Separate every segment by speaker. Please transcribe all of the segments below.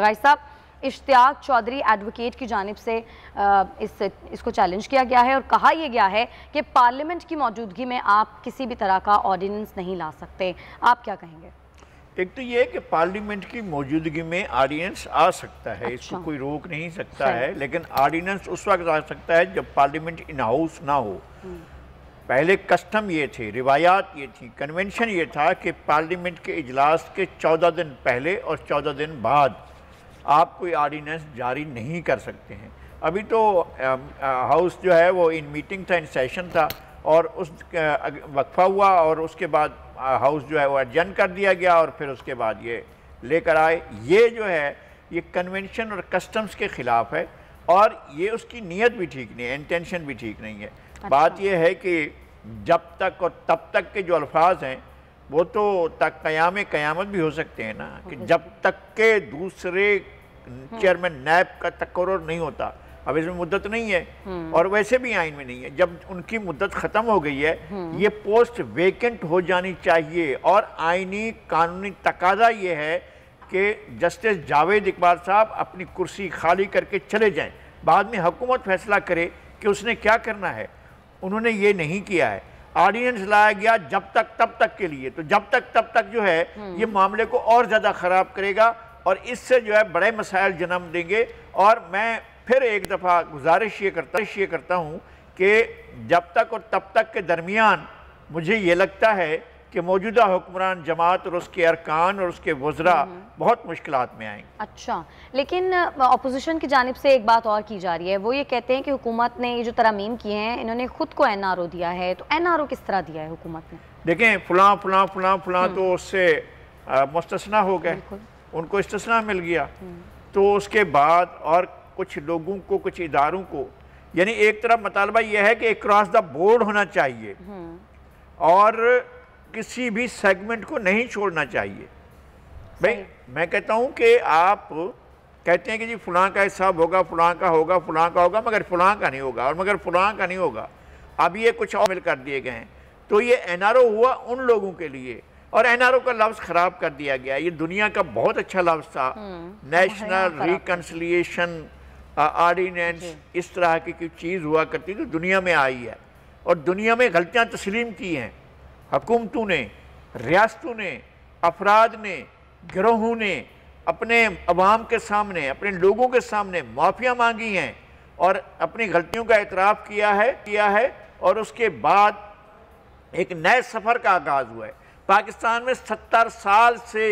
Speaker 1: Guys साहब, Ishtiyaq Chaudhary advocate की जानिब से इसको चैलेंज किया गया है और कहा यह गया है कि पार्लियामेंट की मौजूदगी में आप किसी भी तरह का ऑर्डिनेंस नहीं ला सकते। आप क्या कहेंगे?
Speaker 2: एक तो ये है कि पार्लियामेंट की मौजूदगी में ऑर्डिनेंस आ सकता है,
Speaker 1: अच्छा।
Speaker 2: इसको कोई रोक नहीं सकता है, लेकिन ऑर्डिनेंस उस वक्त आ सकता है जब पार्लियामेंट इन हाउस ना हो। पहले कस्टम ये थे, रिवायात ये थी, कन्वेंशन ये था कि पार्लियामेंट के इजलास के 14 दिन पहले और 14 दिन बाद आप कोई ऑर्डिनेंस जारी नहीं कर सकते हैं। अभी तो हाउस जो है वो इन मीटिंग था, इन सेशन था, और उस वक्फा हुआ और उसके बाद हाउस जो है वो एडजर्न कर दिया गया और फिर उसके बाद ये लेकर आए। ये जो है ये कन्वेंशन और कस्टम्स के ख़िलाफ़ है और ये उसकी नीयत भी ठीक नहीं है, इंटेंशन भी ठीक नहीं है। अच्छा। बात यह है कि जब तक और तब तक के जो अल्फाज हैं वो तो तक क़यामत भी हो सकते हैं ना, कि जब तक के दूसरे चेयरमैन नैब का तकर्रुर नहीं होता। अब इसमें मुद्दत नहीं है और वैसे भी आइन में नहीं है। जब उनकी मुद्दत ख़त्म हो गई है, ये पोस्ट वेकेंट हो जानी चाहिए और आइनी कानूनी तकादा ये है कि जस्टिस जावेद इकबाल साहब अपनी कुर्सी खाली करके चले जाएं, बाद में हुकूमत फैसला करे कि उसने क्या करना है। उन्होंने ये नहीं किया है। ऑर्डिनेंस लाया गया जब तक तब तक के लिए, तो जब तक तब तक जो है ये मामले को और ज़्यादा ख़राब करेगा और इससे जो है बड़े मसाइल जन्म देंगे। और मैं फिर एक दफ़ा गुजारिश ये करता हूँ कि जब तक और तब तक के दरमियान मुझे ये लगता है कि मौजूदा हुक्मरान जमात और उसके अरकान और उसके वज़रा बहुत मुश्किलात में आएंगे।
Speaker 1: अच्छा, लेकिन अपोजिशन की जानिब से एक बात और की जा रही है, वो ये कहते हैं कि हुकूमत ने ये जो तरमीम किए हैं इन्होंने खुद को NRO दिया है। तो NRO किस तरह दिया है हुकूमत ने?
Speaker 2: देखें, फलां तो उससे मुस्तस्ना हो गए, उनको इस्तिस्ना मिल गया। तो उसके बाद और कुछ लोगों को, कुछ इदारों को, यानी एक तरफ मुतालबा यह है कि क्रॉस द बोर्ड होना चाहिए और किसी भी सेगमेंट को नहीं छोड़ना चाहिए। भाई मैं कहता हूं कि आप कहते हैं कि जी फलां का हिसाब होगा, फलां का होगा, फलां का होगा, मगर फलां का नहीं होगा और मगर फलां का नहीं होगा। अब ये कुछ और मिल कर दिए गए हैं। तो ये NRO हुआ उन लोगों के लिए और NRO का लफ्ज़ ख़राब कर दिया गया। ये दुनिया का बहुत अच्छा लफ्ज़ था, नेशनल रिकन्सिलिएशन ऑर्डिनेंस। इस तरह की कोई चीज़ हुआ करती तो दुनिया में आई है और दुनिया में गलतियाँ तस्लीम की हैं हुकूमतों ने, रियासतों ने, अफराद ने, गिरोहों ने अपने अवाम के सामने, अपने लोगों के सामने माफ़ियाँ मांगी हैं और अपनी गलतियों का एतराफ़ किया है और उसके बाद एक नए सफ़र का आगाज़ हुआ है। पाकिस्तान में 70 साल से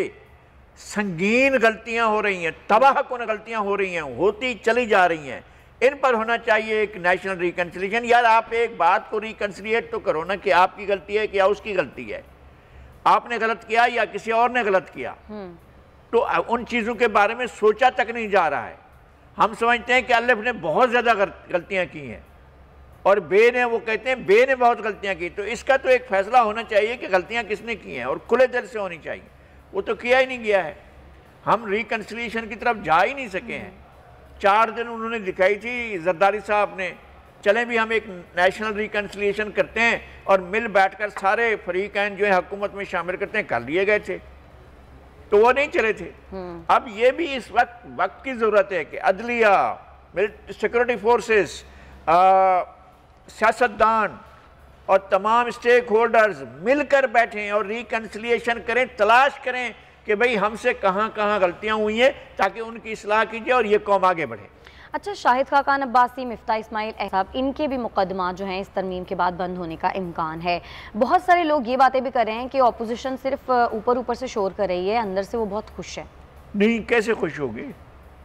Speaker 2: संगीन गलतियां हो रही हैं, तबाहकुन गलतियां हो रही हैं, होती चली जा रही हैं। इन पर होना चाहिए एक नेशनल रिकन्सिलिएशन। यार आप एक बात को रिकन्सिलिएट तो करो ना कि आपकी गलती है कि या उसकी गलती है, आपने गलत किया या किसी और ने गलत किया। तो उन चीज़ों के बारे में सोचा तक नहीं जा रहा है। हम समझते हैं कि अलिफ ने बहुत ज़्यादा गलतियाँ की हैं और बे ने, वो कहते हैं बे ने बहुत गलतियाँ की। तो इसका तो एक फैसला होना चाहिए कि गलतियाँ किसने की हैं और खुले दिल से होनी चाहिए। वो तो किया ही नहीं गया है। हम रिकन्सिलिएशन की तरफ जा ही नहीं सके हैं। 4 दिन उन्होंने दिखाई थी जरदारी साहब ने, चलें भी हम एक नेशनल रिकन्सिलिएशन करते हैं और मिल बैठकर सारे फरीकैन जो है हुकूमत में शामिल करते हैं, कर लिए गए थे, तो वो नहीं चले थे। अब ये भी इस वक्त की ज़रूरत है कि अदलिया, सिक्योरिटी फोर्सेस, सियासतदान और तमाम स्टेक होल्डर्स मिलकर बैठें और रिकन्सिलिएशन करें, तलाश करें कि भाई हमसे कहाँ कहाँ गलतियाँ हुई हैं ताकि उनकी इस्लाह कीजिए और ये कौम आगे बढ़े।
Speaker 1: अच्छा, शाहिद खाकान अब्बासी, मिफ्ता इस्माइल साहब, इनके भी मुकदमा जो हैं इस तरमीम के बाद बंद होने का इम्कान है। बहुत सारे लोग ये बातें भी कर रहे हैं कि अपोजिशन सिर्फ ऊपर से शोर कर रही है, अंदर से वो बहुत खुश है।
Speaker 2: नहीं, कैसे खुश होगी?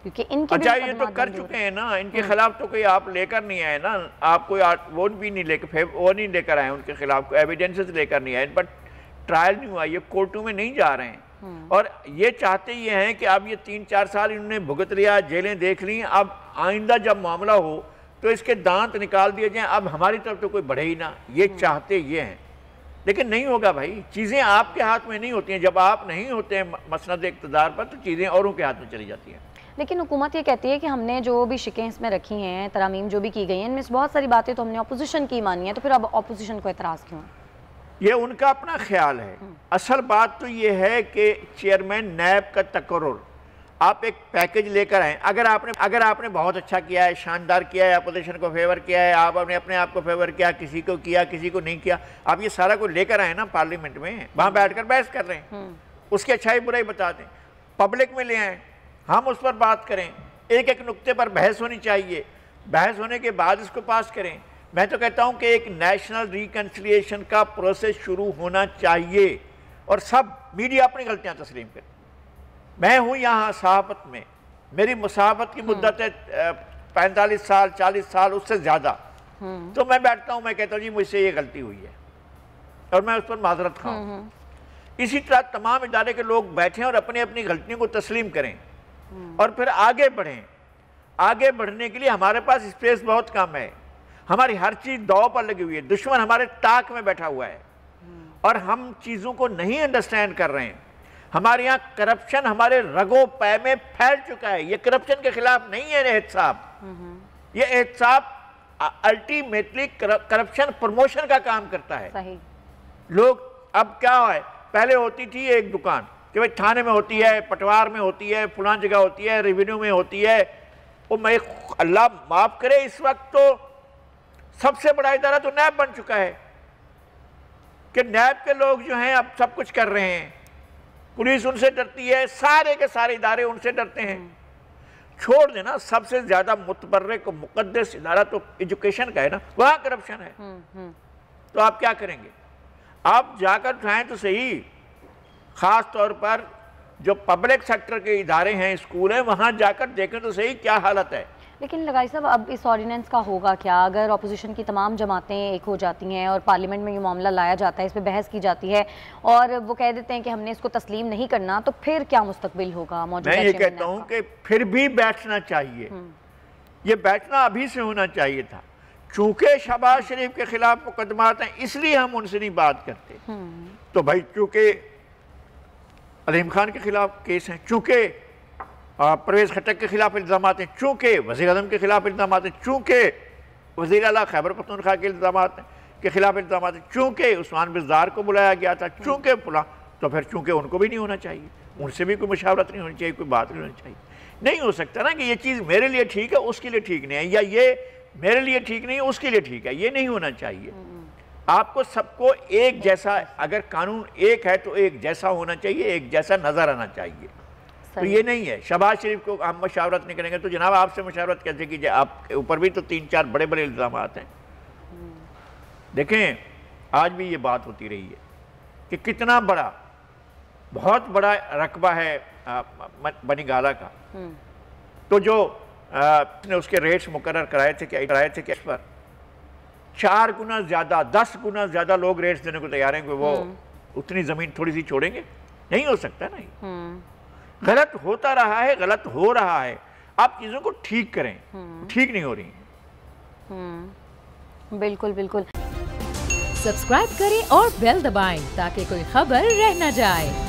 Speaker 1: क्योंकि इनके
Speaker 2: अच्छा ये तो कर चुके हैं ना, इनके खिलाफ तो कोई आप लेकर नहीं आए ना, आप कोई वो भी नहीं लेकर आए उनके खिलाफ, एविडेंसेस लेकर नहीं आए, इन पर ट्रायल नहीं हुआ, ये कोर्टों में नहीं जा रहे हैं। और ये चाहते ये हैं कि अब ये 3-4 साल इन्होंने भुगत लिया, जेलें देख ली, अब आइंदा जब मामला हो तो इसके दांत निकाल दिए जाएं, अब हमारी तरफ तो कोई बढ़े ही ना, ये चाहते ये हैं। लेकिन नहीं होगा भाई, चीज़ें आपके हाथ में नहीं होती हैं। जब आप नहीं होते हैं मसनद इक़्तिदार पर तो चीज़ें औरों के हाथ में चली जाती हैं।
Speaker 1: लेकिन हुकूमत ये कहती है कि हमने जो भी शिकें इसमें रखी हैं, तरामीम जो भी की गई हैं, इनमें बहुत सारी बातें तो हमने अपोजिशन की मानी है, तो फिर अब अपोजिशन को एतराज़ क्यों?
Speaker 2: ये उनका अपना ख्याल है। असल बात तो ये है कि चेयरमैन नैब का तकर्रुर आप एक पैकेज लेकर आए। अगर आपने बहुत अच्छा किया है, शानदार किया है, अपोजिशन को फेवर किया है, आपने अपने आप को फेवर किया, किसी को किया, किसी को नहीं किया, आप ये सारा को लेकर आए ना पार्लियामेंट में, वहाँ बैठकर बहस कर रहे हैं, उसकी अच्छाई बुराई बता दें, पब्लिक में ले आए, हम उस पर बात करें, एक एक नुक्ते पर बहस होनी चाहिए, बहस होने के बाद इसको पास करें। मैं तो कहता हूँ कि एक नेशनल रिकन्सिलिएशन का प्रोसेस शुरू होना चाहिए और सब मीडिया अपनी गलतियाँ तस्लीम करे। मैं हूँ यहाँ सहाफ़त में, मेरी मुसाफ़त की मुद्दत है 45 साल 40 साल उससे ज़्यादा, तो मैं बैठता हूँ, मैं कहता हूँ जी मुझसे ये गलती हुई है और मैं उस पर माजरत खाऊँ। इसी तरह तमाम इदारे के लोग बैठें और अपनी अपनी गलतियों को तस्लीम करें और फिर आगे बढ़ें। आगे बढ़ने के लिए हमारे पास स्पेस बहुत कम है, हमारी हर चीज़ दांव पर लगी हुई है, दुश्मन हमारे ताक में बैठा हुआ है और हम चीज़ों को नहीं अंडरस्टैंड कर रहे हैं। हमारे यहाँ करप्शन हमारे रगों पै में फैल चुका है। ये करप्शन के खिलाफ नहीं है एहतसाब, ये एहतसाब अल्टीमेटली करप्शन प्रमोशन का काम करता है।
Speaker 1: सही। लोग
Speaker 2: अब क्या है, पहले होती थी एक दुकान कि भाई थाने में होती है, पटवार में होती है, फलां जगह होती है, रेवेन्यू में होती है। वो मैं अल्लाह माफ करे, इस वक्त तो सबसे बड़ा इदारा तो नैब बन चुका है कि नैब के लोग जो हैं अब सब कुछ कर रहे हैं, पुलिस उनसे डरती है, सारे के सारे इदारे उनसे डरते हैं। छोड़ देना, सबसे ज्यादा मुतबर्रिक मुकद्दस इदारा तो एजुकेशन का है ना, वहां करप्शन है। तो आप क्या करेंगे? आप जाकर उठाएं तो सही, खास तौर पर जो पब्लिक सेक्टर के इदारे हैं, स्कूल हैं, वहां जाकर देखें तो सही क्या हालत है।
Speaker 1: लेकिन लगाई साहब, अब इस ऑर्डिनेंस का होगा क्या अगर अपोजिशन की तमाम जमातें एक हो जाती हैं और पार्लियामेंट में ये मामला लाया जाता है, इस पर बहस की जाती है और वो कह देते हैं कि हमने इसको तस्लीम नहीं करना, तो फिर क्या मुस्तकबिल होगा? मौजूदा
Speaker 2: मैं ये कहता हूँ कि फिर भी बैठना चाहिए, ये बैठना अभी से होना चाहिए था। चूंकि शहबाज शरीफ के खिलाफ मुकदमात हैं इसलिए हम उनसे नहीं बात करते। तो भाई चूंकि अलीम खान के खिलाफ केस हैं, चूंकि परवेज़ खट्टक के खिलाफ इल्ज़ाम हैं, चूंकि वज़ीर आज़म के खिलाफ इल्ज़ाम हैं, चूंकि वज़ीर आला खैबर पख्तूनख्वा के इल्ज़ाम के खिलाफ इल्ज़ाम हैं, चूंकि उस्मान बिज़दार को बुलाया गया था, चूंकि फलां, तो फिर चूंकि उनको भी नहीं होना चाहिए, उनसे भी कोई मुशावरत नहीं होनी चाहिए, कोई बात नहीं होनी चाहिए। नहीं हो सकता ना कि ये चीज़ मेरे लिए ठीक है उसके लिए ठीक नहीं है, या ये मेरे लिए ठीक नहीं है उसके लिए ठीक है, ये नहीं होना चाहिए। आपको सबको एक जैसा, अगर कानून एक है तो एक जैसा होना चाहिए, एक जैसा नजर आना चाहिए। तो ये नहीं है शहबाज शरीफ को हम मशावरत नहीं करेंगे, तो जनाब आपसे मशावरत कैसे कीजिए? आपके ऊपर भी तो 3-4 बड़े बड़े इल्ज़ाम हैं। देखें आज भी ये बात होती रही है कि कितना बड़ा, बहुत बड़ा रकबा है बनीगाला का, तो जो ने उसके रेट्स मुकर्रर कराए थे कि इस पर 4 गुना ज़्यादा, 10 गुना ज़्यादा लोग रेट्स देने को तैयार हैं कि वो उतनी ज़मीन थोड़ी सी छोड़ेंगे। नहीं हो सकता ना, गलत होता रहा है, गलत हो रहा है, आप चीज़ों को ठीक करें, ठीक नहीं हो रही।
Speaker 1: बिल्कुल बिल्कुल।
Speaker 3: सब्सक्राइब करें और बेल दबाएं ताकि कोई खबर रह न जाए।